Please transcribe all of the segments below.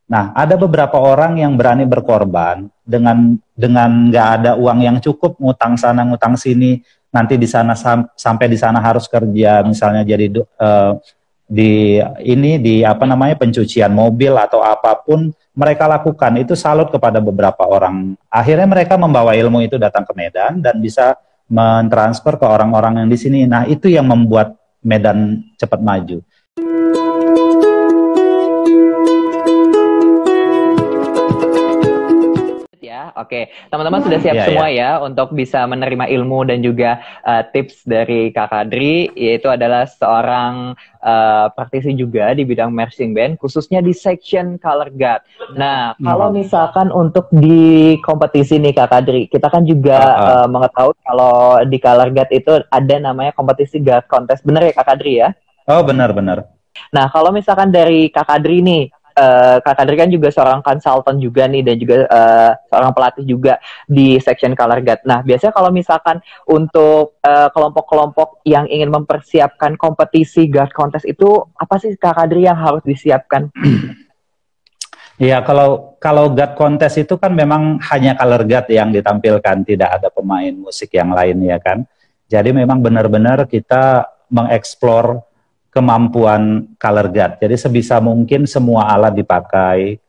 Nah, ada beberapa orang yang berani berkorban dengan nggak ada uang yang cukup, ngutang sana ngutang sini, nanti di sana sampai di sana harus kerja, misalnya jadi di ini di apa namanya pencucian mobil atau apapun mereka lakukan itu salut kepada beberapa orang. Akhirnya mereka membawa ilmu itu datang ke Medan dan bisa mentransfer ke orang-orang yang di sini. Nah, itu yang membuat Medan cepat maju. Ya, oke. Teman-teman sudah siap semua ya untuk bisa menerima ilmu dan juga tips dari Kak Kadri, yaitu adalah seorang praktisi juga di bidang marching band, khususnya di section color guard. Nah, kalau misalkan untuk di kompetisi nih Kak Kadri, kita kan juga mengetahui kalau di color guard itu ada namanya kompetisi guard contest. Bener ya Kak Kadri ya? Oh, benar-benar. Nah, kalau misalkan dari Kak Kadri nih, Kak Kadri kan juga seorang konsultan juga nih dan juga seorang pelatih juga di section color guard. Nah, biasanya kalau misalkan untuk kelompok-kelompok yang ingin mempersiapkan kompetisi guard contest itu apa sih Kak Kadri yang harus disiapkan? Iya, kalau guard contest itu kan memang hanya color guard yang ditampilkan, tidak ada pemain musik yang lain ya kan. Jadi memang benar-benar kita mengeksplor kemampuan color guard. Jadi sebisa mungkin semua alat dipakai,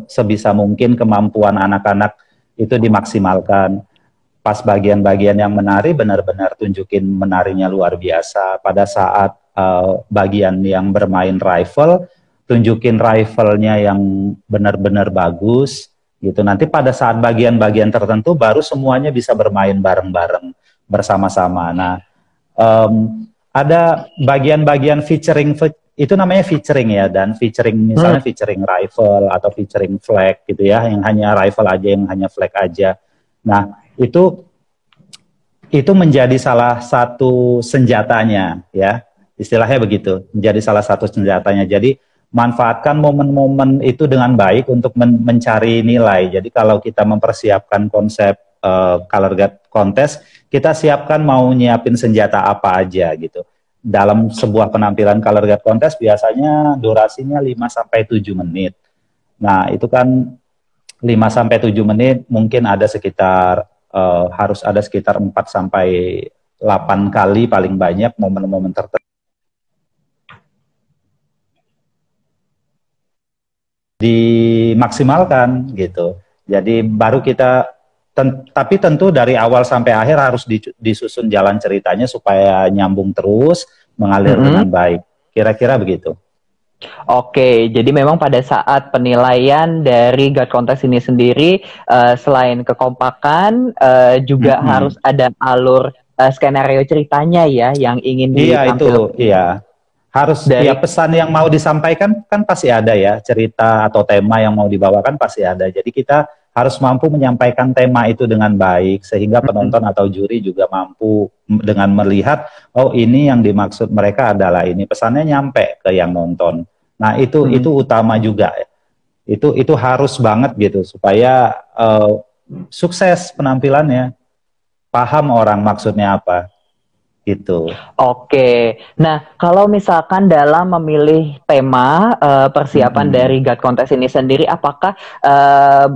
sebisa mungkin kemampuan anak-anak itu dimaksimalkan. Pas bagian-bagian yang menari benar-benar tunjukin menarinya luar biasa. Pada saat bagian yang bermain rifle, tunjukin rifle-nya yang benar-benar bagus gitu. Nanti pada saat bagian-bagian tertentu baru semuanya bisa bermain bareng-bareng bersama-sama. Nah, ada bagian-bagian featuring, itu namanya featuring ya, dan featuring misalnya featuring rifle atau featuring flag gitu ya, yang hanya rifle aja, yang hanya flag aja. Nah, itu menjadi salah satu senjatanya ya, istilahnya begitu, menjadi salah satu senjatanya. Jadi manfaatkan momen-momen itu dengan baik untuk mencari nilai. Jadi kalau kita mempersiapkan konsep color guard contest, kita siapkan mau nyiapin senjata apa aja gitu. Dalam sebuah penampilan color guard contest biasanya durasinya 5-7 menit. Nah, itu kan 5-7 menit mungkin ada sekitar harus ada sekitar 4-8 kali paling banyak momen-momen tertentu dimaksimalkan gitu. Jadi baru kita tapi tentu dari awal sampai akhir harus disusun jalan ceritanya supaya nyambung terus, mengalir dengan baik. Kira-kira begitu. Oke, jadi memang pada saat penilaian dari guard contest ini sendiri, selain kekompakan, juga harus ada alur skenario ceritanya ya yang ingin ditampilkan. Iya. Harus ya, pesan yang mau disampaikan kan pasti ada ya, cerita atau tema yang mau dibawakan pasti ada. Jadi kita harus mampu menyampaikan tema itu dengan baik sehingga penonton atau juri juga mampu dengan melihat, oh ini yang dimaksud mereka adalah ini, pesannya nyampe ke yang nonton. Nah, itu utama juga. Itu harus banget gitu supaya sukses penampilannya. Paham orang maksudnya apa. Gitu. Oke, nah kalau misalkan dalam memilih tema persiapan dari guard contest ini sendiri, apakah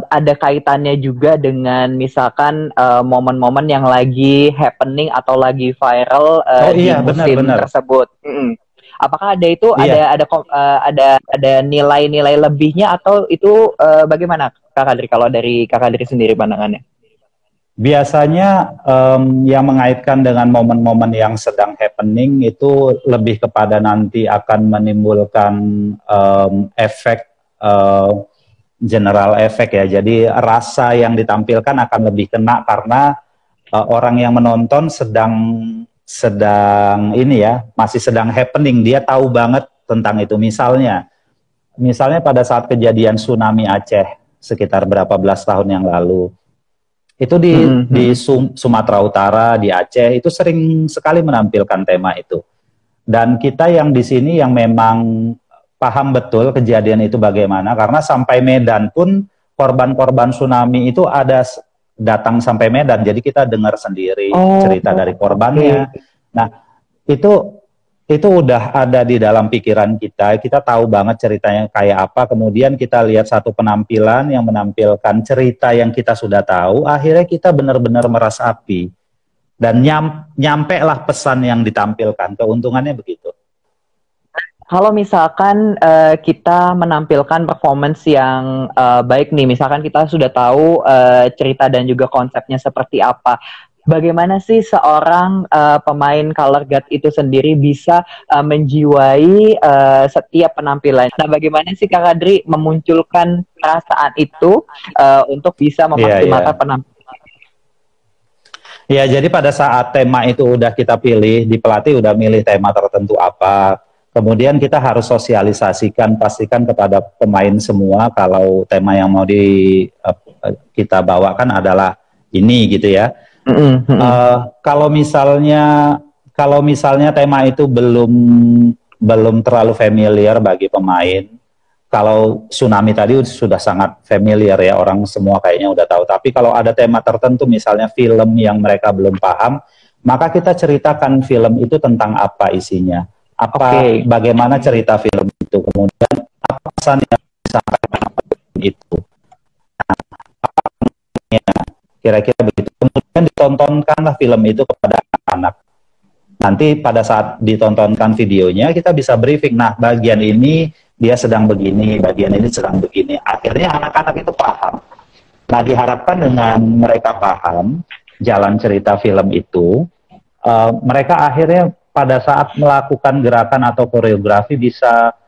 ada kaitannya juga dengan misalkan momen-momen yang lagi happening atau lagi viral di musim tersebut? Apakah ada itu ada nilai-nilai lebihnya atau itu bagaimana Kak Kadri kalau dari Kak Kadri sendiri pandangannya? Biasanya yang mengaitkan dengan momen-momen yang sedang happening itu lebih kepada nanti akan menimbulkan efek general efek ya. Jadi rasa yang ditampilkan akan lebih kena karena orang yang menonton sedang ini ya, masih sedang happening. Dia tahu banget tentang itu. Misalnya pada saat kejadian tsunami Aceh sekitar berapa belas tahun yang lalu. Itu di Sumatera Utara, di Aceh, itu sering sekali menampilkan tema itu. Dan kita yang di sini yang memang paham betul kejadian itu bagaimana, karena sampai Medan pun korban-korban tsunami itu ada datang sampai Medan, jadi kita dengar sendiri cerita dari korbannya. Nah, itu udah ada di dalam pikiran kita tahu banget ceritanya kayak apa, kemudian kita lihat satu penampilan yang menampilkan cerita yang kita sudah tahu, akhirnya kita benar-benar meresapi, dan nyampe lah pesan yang ditampilkan, keuntungannya begitu. Kalau misalkan kita menampilkan performance yang baik nih, misalkan kita sudah tahu cerita dan juga konsepnya seperti apa, bagaimana sih seorang pemain color guard itu sendiri bisa menjiwai setiap penampilan? Nah, bagaimana sih Kak Kadri memunculkan perasaan itu untuk bisa memaksimalkan penampilan? Ya, jadi pada saat tema itu udah kita pilih, di pelatih udah milih tema tertentu apa, kemudian kita harus sosialisasikan, pastikan kepada pemain semua kalau tema yang mau kita bawakan adalah ini gitu ya. Kalau misalnya tema itu belum terlalu familiar bagi pemain, kalau tsunami tadi sudah sangat familiar ya, orang semua kayaknya udah tahu. Tapi kalau ada tema tertentu, misalnya film yang mereka belum paham, maka kita ceritakan film itu tentang apa isinya, bagaimana cerita film itu, kemudian apa pesan yang disampaikan itu. Kira-kira begitu. Kemudian ditontonkanlah film itu kepada anak-anak. Nanti pada saat ditontonkan videonya, kita bisa briefing. Nah, bagian ini dia sedang begini, bagian ini sedang begini. Akhirnya anak-anak itu paham. Nah, diharapkan dengan mereka paham jalan cerita film itu, mereka akhirnya pada saat melakukan gerakan atau koreografi bisa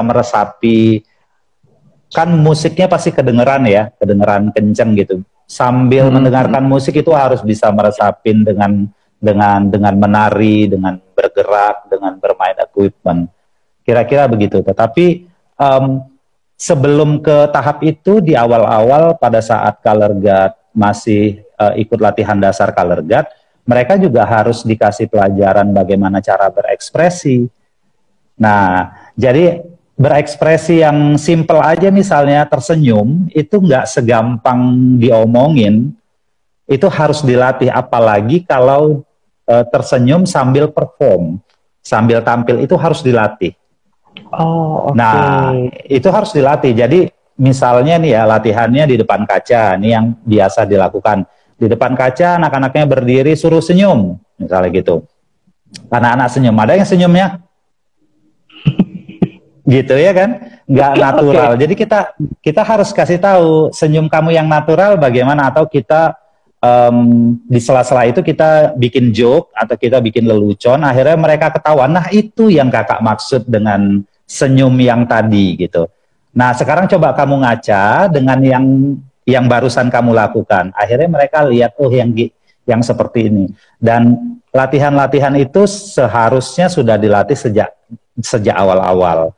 meresapi, kan musiknya pasti kedengeran kenceng gitu. Sambil mendengarkan musik itu harus bisa meresapin dengan menari, dengan bergerak, dengan bermain equipment. Kira-kira begitu. Tetapi sebelum ke tahap itu, di awal-awal pada saat color guard masih ikut latihan dasar color guard, mereka juga harus dikasih pelajaran bagaimana cara berekspresi. Nah, jadi berekspresi yang simple aja, misalnya tersenyum, itu nggak segampang diomongin, itu harus dilatih, apalagi kalau tersenyum sambil perform, sambil tampil, itu harus dilatih. Nah, itu harus dilatih. Jadi misalnya nih ya, latihannya di depan kaca, ini yang biasa dilakukan. Di depan kaca, anak-anaknya berdiri, suruh senyum, misalnya gitu. Anak-anak senyum, ada yang senyumnya gitu ya kan, nggak natural. Jadi kita harus kasih tahu senyum kamu yang natural bagaimana, atau kita di sela-sela itu kita bikin joke atau kita bikin lelucon, akhirnya mereka ketawa. Nah, itu yang kakak maksud dengan senyum yang tadi gitu. Nah, sekarang coba kamu ngaca dengan yang barusan kamu lakukan, akhirnya mereka lihat, oh yang seperti ini. Dan latihan-latihan itu seharusnya sudah dilatih sejak awal-awal.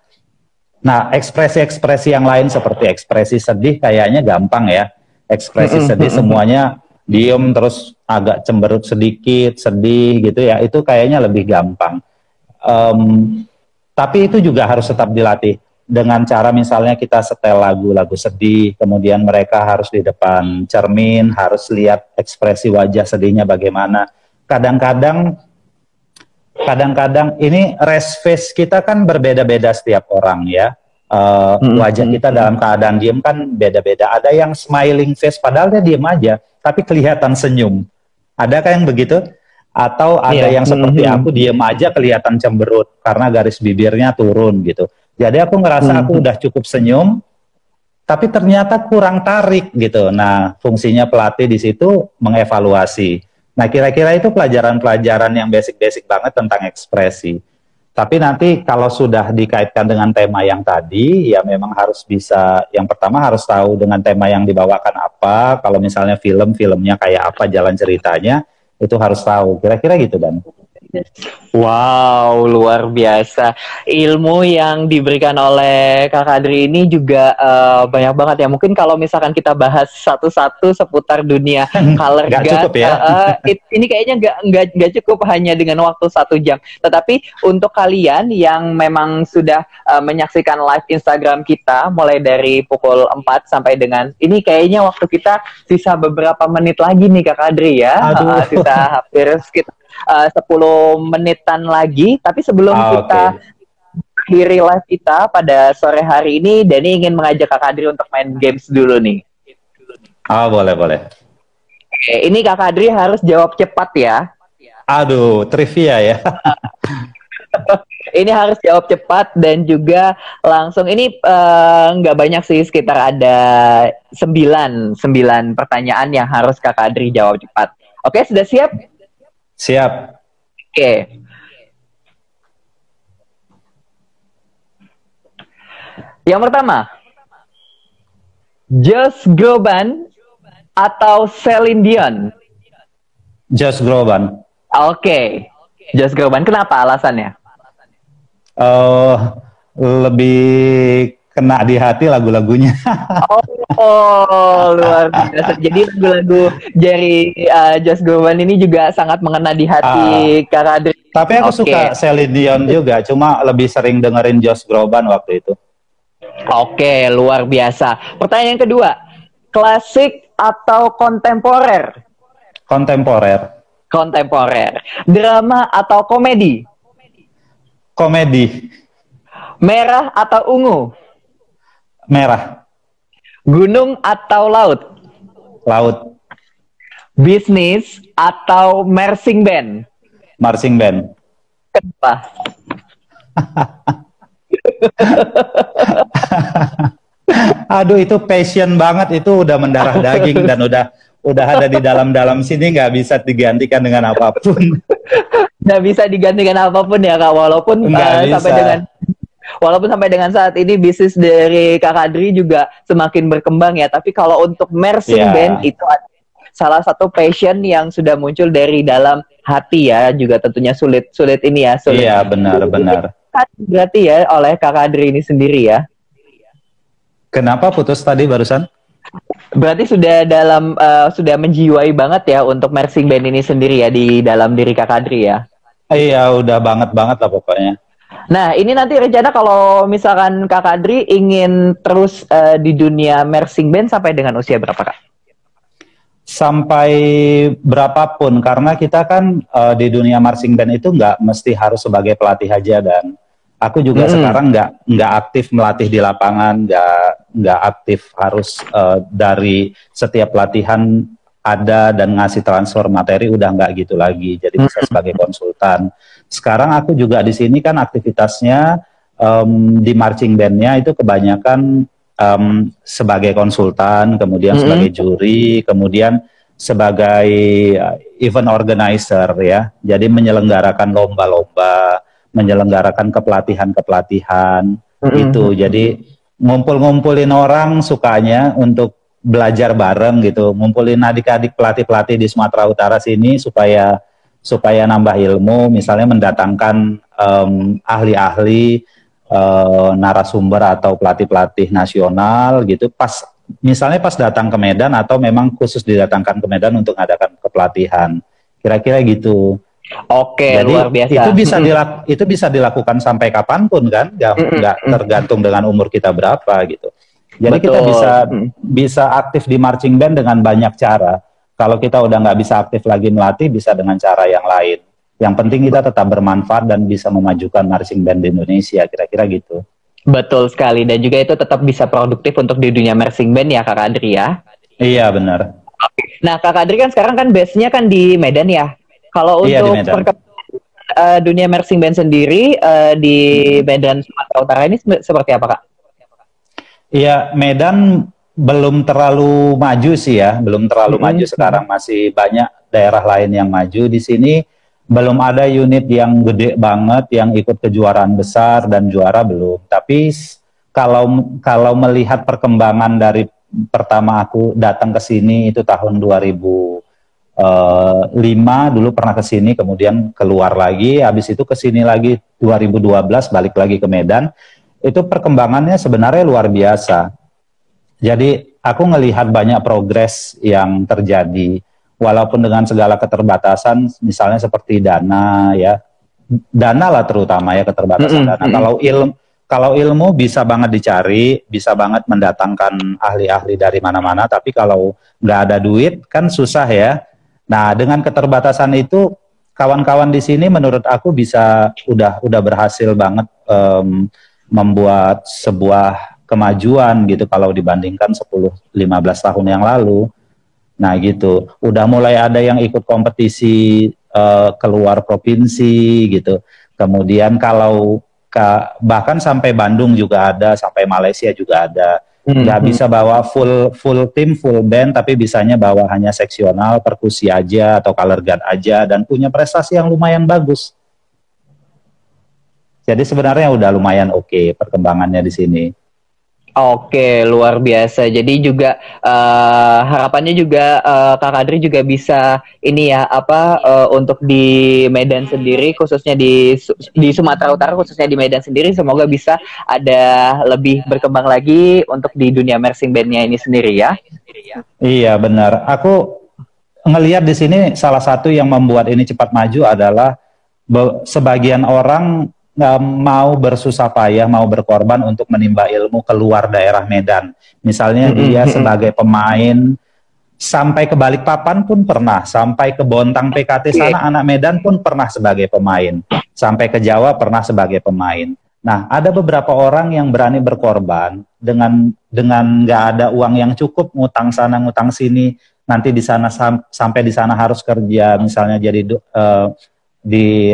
Nah, ekspresi-ekspresi yang lain seperti ekspresi sedih kayaknya gampang ya. Ekspresi sedih semuanya diem terus agak cemberut sedikit, sedih gitu ya, itu kayaknya lebih gampang. Tapi itu juga harus tetap dilatih dengan cara misalnya kita setel lagu-lagu sedih, kemudian mereka harus di depan cermin, harus lihat ekspresi wajah sedihnya bagaimana. Kadang-kadang ini rest face kita kan berbeda-beda setiap orang ya. Wajah kita dalam keadaan diem kan beda-beda. Ada yang smiling face padahal dia diem aja, tapi kelihatan senyum. Adakah yang begitu? Atau ada yang seperti aku diem aja kelihatan cemberut karena garis bibirnya turun gitu. Jadi aku ngerasa aku udah cukup senyum, tapi ternyata kurang tarik gitu. Nah, fungsinya pelatih di situ mengevaluasi. Nah, kira-kira itu pelajaran-pelajaran yang basic-basic banget tentang ekspresi. Tapi nanti kalau sudah dikaitkan dengan tema yang tadi, ya memang harus bisa, yang pertama harus tahu dengan tema yang dibawakan apa, kalau misalnya filmnya kayak apa, jalan ceritanya, itu harus tahu. Kira-kira gitu, Dan. Wow, luar biasa. Ilmu yang diberikan oleh Kak Kadri ini juga banyak banget ya. Mungkin kalau misalkan kita bahas satu-satu seputar dunia color Nggak guard, cukup ya? ini kayaknya nggak cukup hanya dengan waktu 1 jam. Tetapi untuk kalian yang memang sudah menyaksikan live Instagram kita mulai dari pukul 4 sampai dengan ini, kayaknya waktu kita sisa beberapa menit lagi nih Kak Kadri ya. Aduh. Sisa hampir sekitar 10 menitan lagi. Tapi sebelum kita Oke. akhiri live kita pada sore hari ini, Dani ingin mengajak Kak Kadri untuk main games dulu nih. Boleh, boleh. Oke, ini Kak Kadri harus jawab cepat ya. Aduh, trivia ya. Ini harus jawab cepat dan juga langsung. Ini nggak banyak sih, sekitar ada 9 pertanyaan yang harus Kak Kadri jawab cepat. Oke, sudah siap? Siap. Oke. Yang pertama, Josh Groban atau Celine Dion? Josh Groban. Oke. Josh Groban, kenapa alasannya? Lebih kena di hati lagu-lagunya. Luar biasa. Jadi lagu-lagu dari Josh Groban ini juga sangat mengena di hati Kak Kadri. Tapi aku suka Celine Dion juga, cuma lebih sering dengerin Josh Groban waktu itu. Oke, luar biasa. Pertanyaan yang kedua, klasik atau kontemporer? Kontemporer. Kontemporer. Drama atau komedi? Komedi. Merah atau ungu? Merah. Gunung atau laut? Laut. Bisnis atau marching band? Marching band. Kenapa? Aduh, itu passion banget, itu udah mendarah daging dan udah ada di dalam sini, nggak bisa digantikan dengan apapun. Nggak bisa digantikan apapun ya Kak, walaupun sampai dengan saat ini bisnis dari Kak Kadri juga semakin berkembang ya. Tapi kalau untuk marching band itu salah satu passion yang sudah muncul dari dalam hati ya, juga tentunya sulit ini ya. Iya, benar. Berarti ya oleh Kak Kadri ini sendiri ya. Kenapa putus tadi barusan? Berarti sudah menjiwai banget ya untuk marching band ini sendiri ya di dalam diri Kak Kadri ya. Iya, udah banget lah pokoknya. Nah, ini nanti rencana kalau misalkan Kak Kadri ingin terus di dunia marching band sampai dengan usia berapa Kak? Sampai berapapun, karena kita kan di dunia marching band itu nggak mesti harus sebagai pelatih aja, dan aku juga sekarang nggak aktif melatih di lapangan, nggak aktif harus dari setiap pelatihan ada dan ngasih transfer materi, udah nggak gitu lagi. Jadi bisa sebagai konsultan. Sekarang aku juga di sini kan aktivitasnya di marching bandnya itu kebanyakan sebagai konsultan, kemudian sebagai juri, kemudian sebagai event organizer ya. Jadi menyelenggarakan lomba-lomba, menyelenggarakan kepelatihan itu. Jadi ngumpulin orang sukanya untuk belajar bareng gitu, ngumpulin adik-adik pelatih-pelatih di Sumatera Utara sini supaya nambah ilmu, misalnya mendatangkan ahli-ahli narasumber atau pelatih-pelatih nasional gitu, misalnya pas datang ke Medan atau memang khusus didatangkan ke Medan untuk mengadakan kepelatihan, kira-kira gitu. Oke, jadi luar biasa. Itu bisa dilakukan sampai kapanpun kan, nggak tergantung dengan umur kita berapa gitu. Jadi kita bisa aktif di marching band dengan banyak cara. Kalau kita udah nggak bisa aktif lagi melatih, bisa dengan cara yang lain. Yang penting kita tetap bermanfaat dan bisa memajukan marching band di Indonesia, kira-kira gitu. Betul sekali, dan juga itu tetap bisa produktif untuk di dunia marching band ya Kak Kadri ya. Iya, benar. Nah Kak Kadri kan sekarang kan base-nya kan di Medan ya. Kalau untuk dunia marching band sendiri di Medan Sumatera Utara ini seperti apa Kak? Iya, Medan belum terlalu maju sih ya, belum terlalu maju sekarang, masih banyak daerah lain yang maju. Di sini belum ada unit yang gede banget yang ikut kejuaraan besar dan juara belum. Tapi kalau melihat perkembangan dari pertama aku datang ke sini itu tahun 2015 5 dulu pernah ke sini, kemudian keluar lagi, habis itu ke sini lagi 2012 balik lagi ke Medan. Itu perkembangannya sebenarnya luar biasa. Jadi aku ngelihat banyak progres yang terjadi, walaupun dengan segala keterbatasan, misalnya seperti dana ya, dana lah terutama ya, keterbatasan dana. Kalau ilmu bisa banget dicari, bisa banget mendatangkan ahli-ahli dari mana-mana, tapi kalau nggak ada duit kan susah ya. Nah, dengan keterbatasan itu, kawan-kawan di sini menurut aku udah berhasil banget membuat sebuah kemajuan gitu kalau dibandingkan 10-15 tahun yang lalu. Nah gitu, udah mulai ada yang ikut kompetisi keluar provinsi gitu. Kemudian kalau bahkan sampai Bandung juga ada, sampai Malaysia juga ada. Nggak bisa bawa full tim, full band, tapi bisanya bawa hanya seksional, perkusi aja atau color guard aja, dan punya prestasi yang lumayan bagus. Jadi sebenarnya udah lumayan oke perkembangannya di sini. Oke, luar biasa. Jadi juga harapannya juga Kak Kadri juga bisa ini ya untuk di Medan sendiri, khususnya di Sumatera Utara, khususnya di Medan sendiri, semoga bisa ada lebih berkembang lagi untuk di dunia marching bandnya ini sendiri ya. Iya benar. Aku ngelihat di sini salah satu yang membuat ini cepat maju adalah sebagian orang mau bersusah payah, mau berkorban untuk menimba ilmu keluar daerah Medan. Misalnya dia sebagai pemain sampai ke Balikpapan pun pernah, sampai ke Bontang PKT sana anak Medan pun pernah sebagai pemain, sampai ke Jawa pernah sebagai pemain. Nah, ada beberapa orang yang berani berkorban dengan nggak ada uang yang cukup, ngutang sana ngutang sini, nanti di sana sampai di sana harus kerja, misalnya jadi di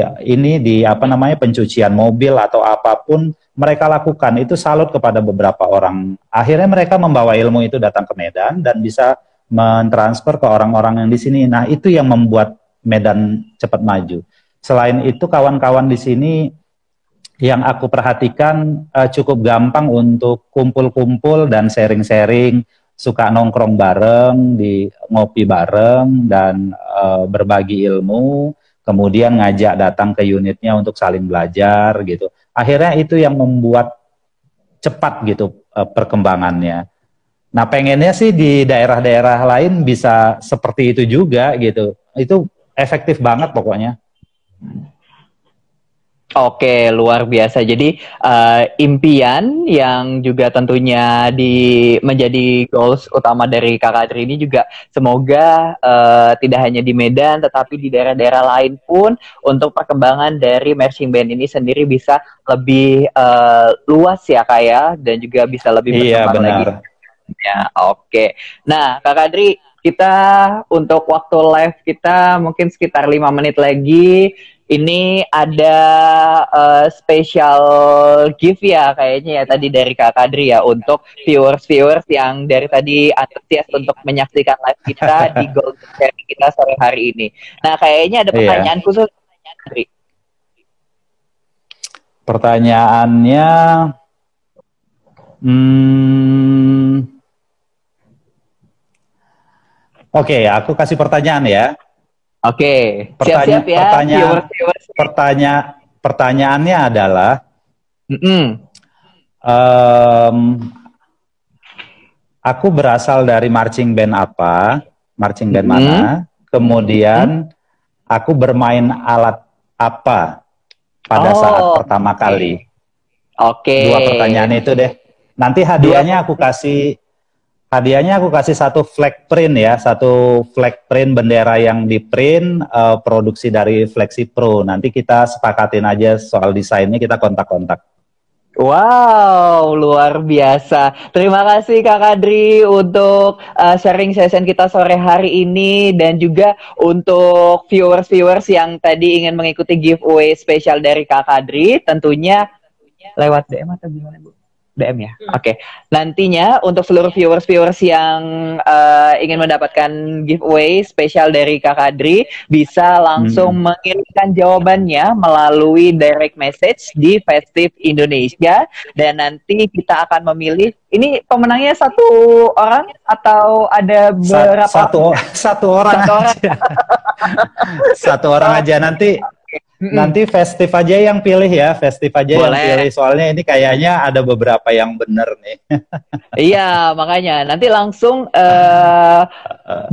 pencucian mobil atau apapun mereka lakukan. Itu salut kepada beberapa orang. Akhirnya mereka membawa ilmu itu datang ke Medan dan bisa mentransfer ke orang-orang yang di sini. Nah, itu yang membuat Medan cepat maju. Selain itu, kawan-kawan di sini yang aku perhatikan cukup gampang untuk kumpul-kumpul dan sharing-sharing, suka nongkrong bareng, ngopi bareng dan berbagi ilmu. Kemudian ngajak datang ke unitnya untuk saling belajar gitu. Akhirnya itu yang membuat cepat gitu perkembangannya. Nah, pengennya sih di daerah-daerah lain bisa seperti itu juga gitu. Itu efektif banget pokoknya. Oke, luar biasa. Jadi impian yang juga tentunya menjadi goals utama dari Kak Kadri ini juga semoga tidak hanya di Medan, tetapi di daerah-daerah lain pun untuk perkembangan dari marching band ini sendiri bisa lebih luas ya Kak ya, dan juga bisa lebih berkembang lagi. Ya, oke. Nah, Kak Kadri, kita untuk waktu live kita mungkin sekitar 5 menit lagi. Ini ada special gift ya kayaknya ya tadi dari Kak Kadri ya untuk viewers yang dari tadi antusias untuk menyaksikan live kita di Golden Sharing kita sore hari ini. Nah, kayaknya ada pertanyaan khusus Kadri. Pertanyaannya Oke, aku kasih pertanyaan ya. Oke, siap-siap ya. Pertanyaannya adalah, aku berasal dari marching band apa, marching band mana, kemudian aku bermain alat apa pada saat pertama kali. Oke. 2 pertanyaan itu deh. Nanti hadiahnya aku kasih satu flag print ya, satu flag print bendera yang di print produksi dari Flexi Pro. Nanti kita sepakatin aja soal desainnya, kita kontak-kontak. Wow, luar biasa. Terima kasih Kak Kadri untuk sharing session kita sore hari ini, dan juga untuk viewers yang tadi ingin mengikuti giveaway spesial dari Kak Kadri, tentunya lewat DM atau gimana Bu? DM ya. Oke. Nantinya untuk seluruh viewers yang ingin mendapatkan giveaway spesial dari Kak Kadri bisa langsung mengirimkan jawabannya melalui direct message di Festive Indonesia dan nanti kita akan memilih. Ini pemenangnya satu orang atau ada berapa? Satu orang aja. Satu orang aja nanti Festive aja yang pilih ya, Festive aja yang pilih. Soalnya ini kayaknya ada beberapa yang bener nih. Iya, makanya nanti langsung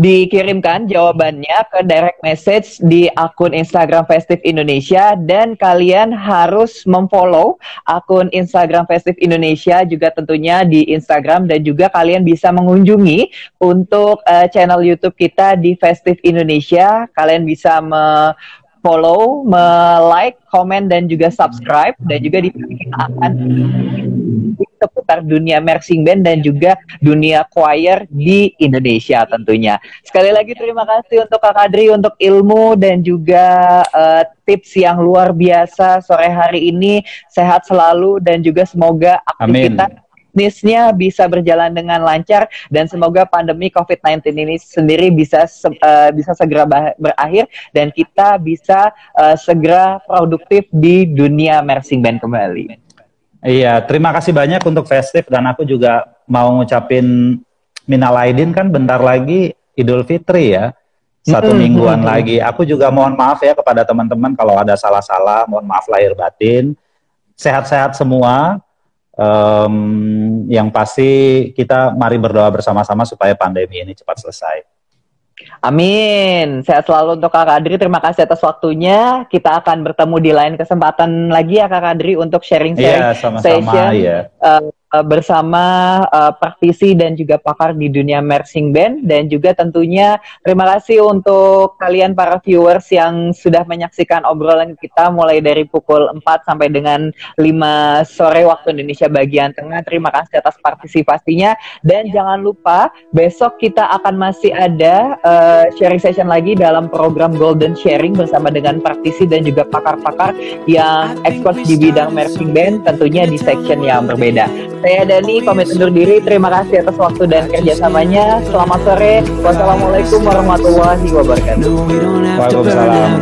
dikirimkan jawabannya ke direct message di akun Instagram Festive Indonesia dan kalian harus memfollow akun Instagram Festive Indonesia juga tentunya di Instagram dan juga kalian bisa mengunjungi untuk channel YouTube kita di Festive Indonesia. Kalian bisa follow, like, komen, dan juga subscribe. Dan juga di sini kita akan seputar dunia marching band dan juga dunia choir di Indonesia tentunya. Sekali lagi terima kasih untuk Kak Kadri untuk ilmu dan juga tips yang luar biasa sore hari ini. Sehat selalu dan juga semoga aktivitas bisnisnya bisa berjalan dengan lancar dan semoga pandemi COVID-19 ini sendiri bisa segera berakhir dan kita bisa segera produktif di dunia marching band kembali. Iya, terima kasih banyak untuk Festive dan aku juga mau ngucapin minal aidin, kan bentar lagi Idul Fitri ya. 1 mingguan lagi. Aku juga mohon maaf ya kepada teman-teman kalau ada salah-salah, mohon maaf lahir batin. Sehat-sehat semua. Yang pasti kita mari berdoa bersama-sama supaya pandemi ini cepat selesai. Amin. Sehat selalu untuk Kak Kadri. Terima kasih atas waktunya. Kita akan bertemu di lain kesempatan lagi ya Kak Kadri untuk sharing-sharing session bersama praktisi dan juga pakar di dunia marching band. Dan juga tentunya terima kasih untuk kalian para viewers yang sudah menyaksikan obrolan kita mulai dari pukul 4 sampai dengan 5 sore waktu Indonesia bagian tengah. Terima kasih atas partisipasinya dan jangan lupa besok kita akan masih ada sharing session lagi dalam program Golden Sharing bersama dengan praktisi dan juga pakar-pakar yang expert di bidang marching band tentunya di section yang berbeda. Saya Dani, pamit undur diri. Terima kasih atas waktu dan kerjasamanya. Selamat sore. Wassalamualaikum warahmatullahi wabarakatuh. Waalaikumsalam.